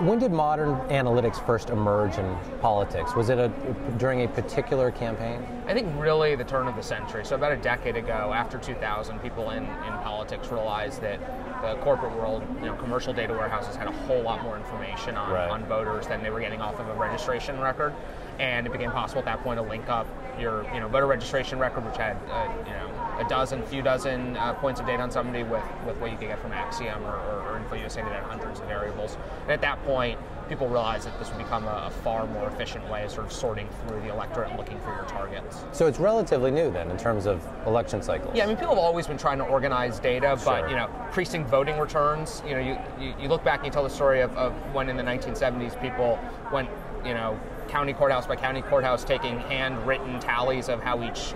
When did modern analytics first emerge in politics? Was it during a particular campaign? I think really the turn of the century. So about a decade ago, after 2000, people in politics realized that the corporate world, commercial data warehouses had a whole lot more information on voters than they were getting off of a registration record. And it became possible at that point to link up your voter registration record, which had a few dozen points of data on somebody with what you could get from Axiom or InfoUSA that had hundreds of variables. And at that point, people realized that this would become a far more efficient way of sort of sorting through the electorate and looking for your targets. So it's relatively new then in terms of election cycles. Yeah, I mean, people have always been trying to organize data, but precinct voting returns. You look back and you tell the story of when in the 1970s people went, county courthouse by county courthouse, taking handwritten tallies of how each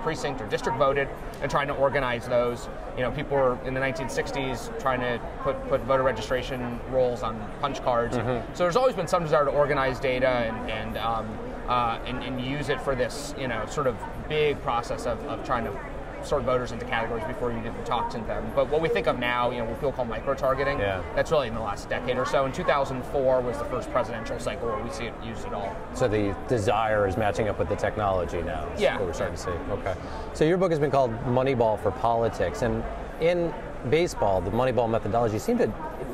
precinct or district voted and trying to organize those. People were in the 1960s trying to put voter registration rolls on punch cards. Mm-hmm. So there's always been some desire to organize data and use it for this, sort of big process of trying to sort voters into categories before you even talk to them. But what we think of now, what people call micro-targeting, that's really in the last decade or so. In 2004 was the first presidential cycle where we see it used at all. So the desire is matching up with the technology now. Yeah. What we're starting to see. Okay. So your book has been called Moneyball for Politics. And in baseball, the Moneyball methodology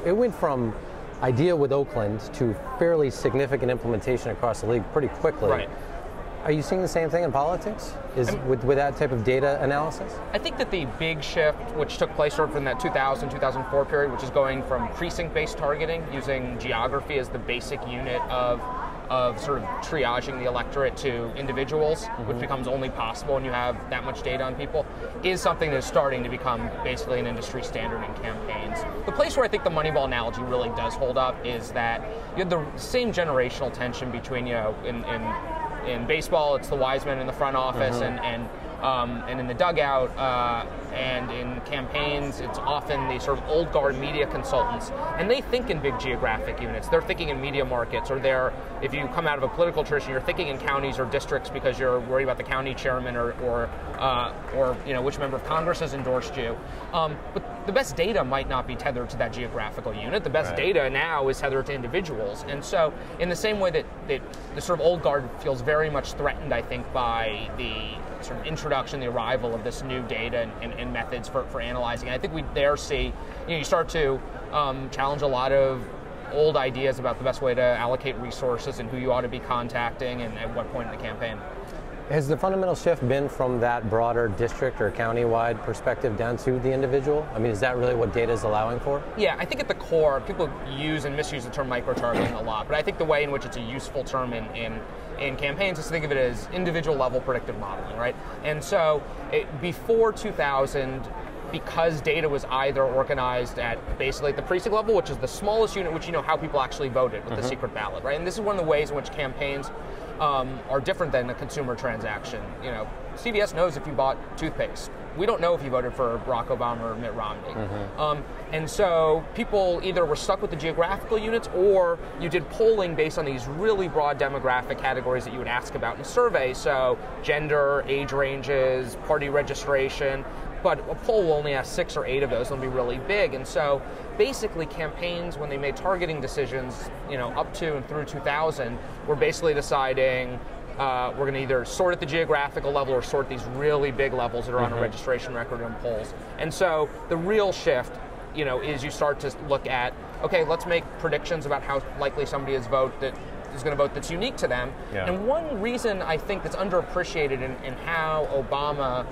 it went from idea with Oakland to fairly significant implementation across the league pretty quickly. Right. Are you seeing the same thing in politics? With that type of data analysis? I think that the big shift, which took place sort of in that 2000-2004 period, which is going from precinct-based targeting, using geography as the basic unit of sort of triaging the electorate to individuals, which becomes only possible when you have that much data on people, is something that is starting to become basically an industry standard in campaigns. The place where I think the Moneyball analogy really does hold up is that you have the same generational tension between, in baseball, it's the wise men in the front office and in the dugout, and in campaigns, it's often the sort of old guard media consultants, and they think in big geographic units. They're thinking in media markets, or if you come out of a political tradition, you're thinking in counties or districts because you're worried about the county chairman or which member of Congress has endorsed you. But the best data might not be tethered to that geographical unit. The best data now is tethered to individuals, and so in the same way that the sort of old guard feels very much threatened, I think, by the sort of introduction, the arrival of this new data and methods for analyzing. I think we there see, you start to challenge a lot of old ideas about the best way to allocate resources and who you ought to be contacting and at what point in the campaign. Has the fundamental shift been from that broader district or county-wide perspective down to the individual? I mean, is that really what data is allowing for? Yeah, I think at the core, people use and misuse the term micro-targeting a lot, but I think the way in which it's a useful term in campaigns is to think of it as individual level predictive modeling, right? And so before 2000, because data was either organized at basically the precinct level, which is the smallest unit, which how people actually voted with the secret ballot, right? And this is one of the ways in which campaigns are different than a consumer transaction. CVS knows if you bought toothpaste. We don't know if you voted for Barack Obama or Mitt Romney. And so people either were stuck with the geographical units, or you did polling based on these really broad demographic categories that you would ask about in surveys. So gender, age ranges, party registration. But a poll will only ask 6 or 8 of those. They'll be really big. And so basically campaigns, when they made targeting decisions, up to and through 2000, were basically deciding we're going to either sort at the geographical level or sort these really big levels that are on a registration record in polls. And so the real shift, is you start to look at, okay, let's make predictions about how likely somebody is going to vote that's unique to them. Yeah. And one reason I think that's underappreciated in how Obama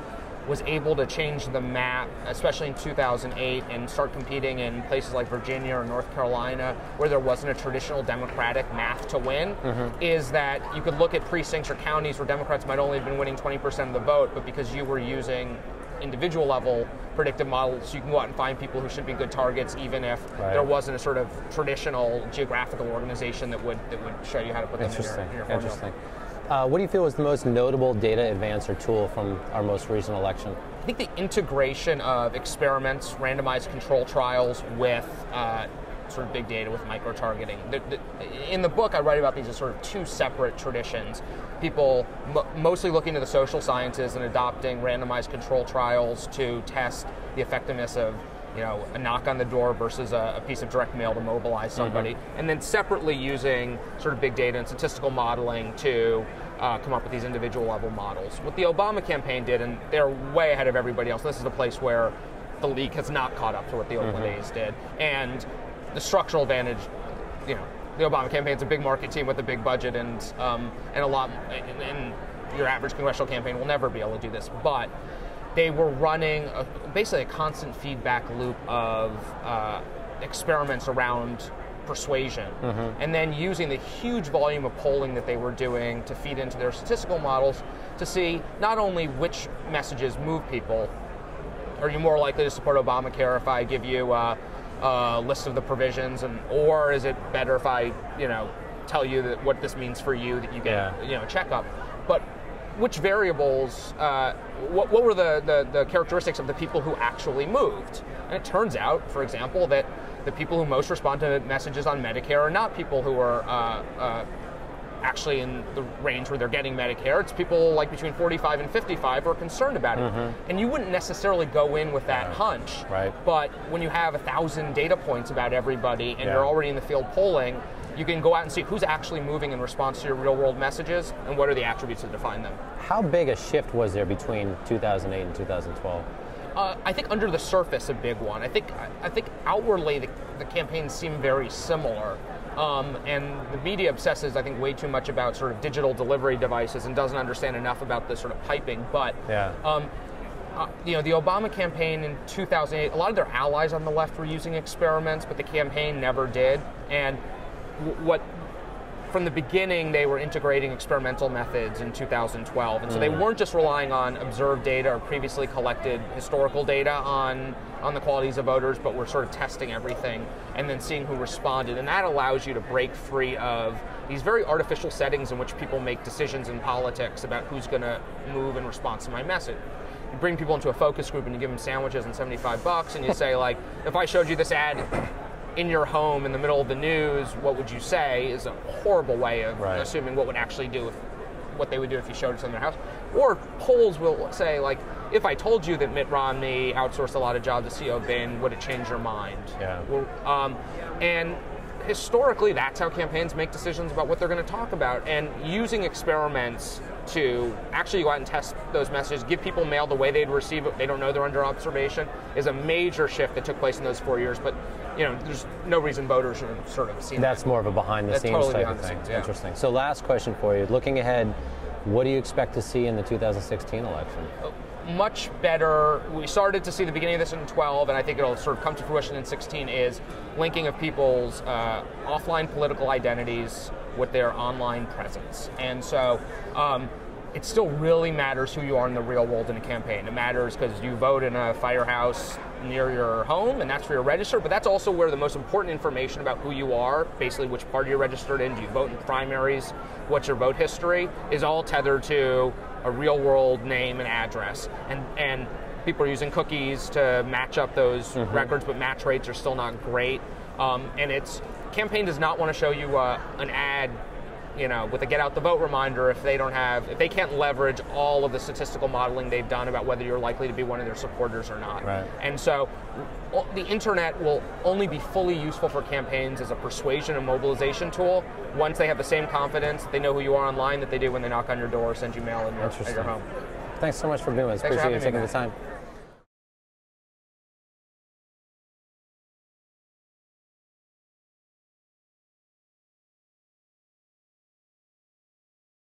was able to change the map, especially in 2008, and start competing in places like Virginia or North Carolina, where there wasn't a traditional Democratic math to win, is that you could look at precincts or counties where Democrats might only have been winning 20% of the vote, but because you were using individual level predictive models, you can go out and find people who should be good targets, even if there wasn't a sort of traditional geographical organization that would show you how to put them in your formula. Interesting. What do you feel was the most notable data advance or tool from our most recent election? I think the integration of experiments, randomized control trials with sort of big data with micro-targeting. In the book, I write about these as sort of two separate traditions. People mostly looking to the social sciences and adopting randomized control trials to test the effectiveness of a knock on the door versus a piece of direct mail to mobilize somebody, and then separately using sort of big data and statistical modeling to come up with these individual level models. What the Obama campaign did, and they're way ahead of everybody else, this is a place where the league has not caught up to what the Oakland A's did, and the structural advantage, the Obama campaign's a big market team with a big budget and a lot, and your average congressional campaign will never be able to do this, but they were running basically a constant feedback loop of experiments around persuasion, and then using the huge volume of polling that they were doing to feed into their statistical models to see not only which messages move people. Are you more likely to support Obamacare if I give you a list of the provisions, or is it better if I tell you that what this means for you, that you get a checkup? But which variables, what were the characteristics of the people who actually moved? And it turns out, for example, that the people who most respond to messages on Medicare are not people who are actually in the range where they're getting Medicare. It's people like between 45 and 55 who are concerned about it. And you wouldn't necessarily go in with that hunch, but when you have 1,000 data points about everybody and you're already in the field polling, you can go out and see who's actually moving in response to your real-world messages and what are the attributes that define them. How big a shift was there between 2008 and 2012? I think under the surface, a big one. I think outwardly the campaigns seem very similar, and the media obsesses, I think, way too much about sort of digital delivery devices and doesn't understand enough about the sort of piping. But the Obama campaign in 2008, a lot of their allies on the left were using experiments, but the campaign never did. And from the beginning, they were integrating experimental methods in 2012. And so they weren't just relying on observed data or previously collected historical data on the qualities of voters, but were sort of testing everything and then seeing who responded. And that allows you to break free of these very artificial settings in which people make decisions in politics about who's going to move in response to my message. You bring people into a focus group and you give them sandwiches and $75, and you say, like, if I showed you this ad in your home in the middle of the news, what would you say, is a horrible way of assuming what would actually do what they would do if you showed it in their house. Or polls will say, like, if I told you that Mitt Romney outsourced a lot of jobs to CEO Bain, would it change your mind? And historically, that's how campaigns make decisions about what they're going to talk about. And using experiments to actually go out and test those messages, give people mail the way they'd receive it, they don't know they're under observation, is a major shift that took place in those 4 years. But there's no reason voters should have sort of seen that. That's more of a behind-the-scenes type of thing. Interesting. So last question for you. Looking ahead, what do you expect to see in the 2016 election? Much better. We started to see the beginning of this in 12, and I think it'll sort of come to fruition in 16, is linking of people's offline political identities with their online presence. And so it still really matters who you are in the real world in a campaign. It matters because you vote in a firehouse near your home, and that's where you're registered, but that's also where the most important information about who you are, basically which party you're registered in, do you vote in primaries, what's your vote history, is all tethered to a real world name and address. And people are using cookies to match up those records, but match rates are still not great. And campaign does not want to show you an ad with a get out the vote reminder if they can't leverage all of the statistical modeling they've done about whether you're likely to be one of their supporters or not. And so the internet will only be fully useful for campaigns as a persuasion and mobilization tool once they have the same confidence, they know who you are online, that they do when they knock on your door or send you mail at your home. Thanks so much for being with us. Appreciate you taking the time.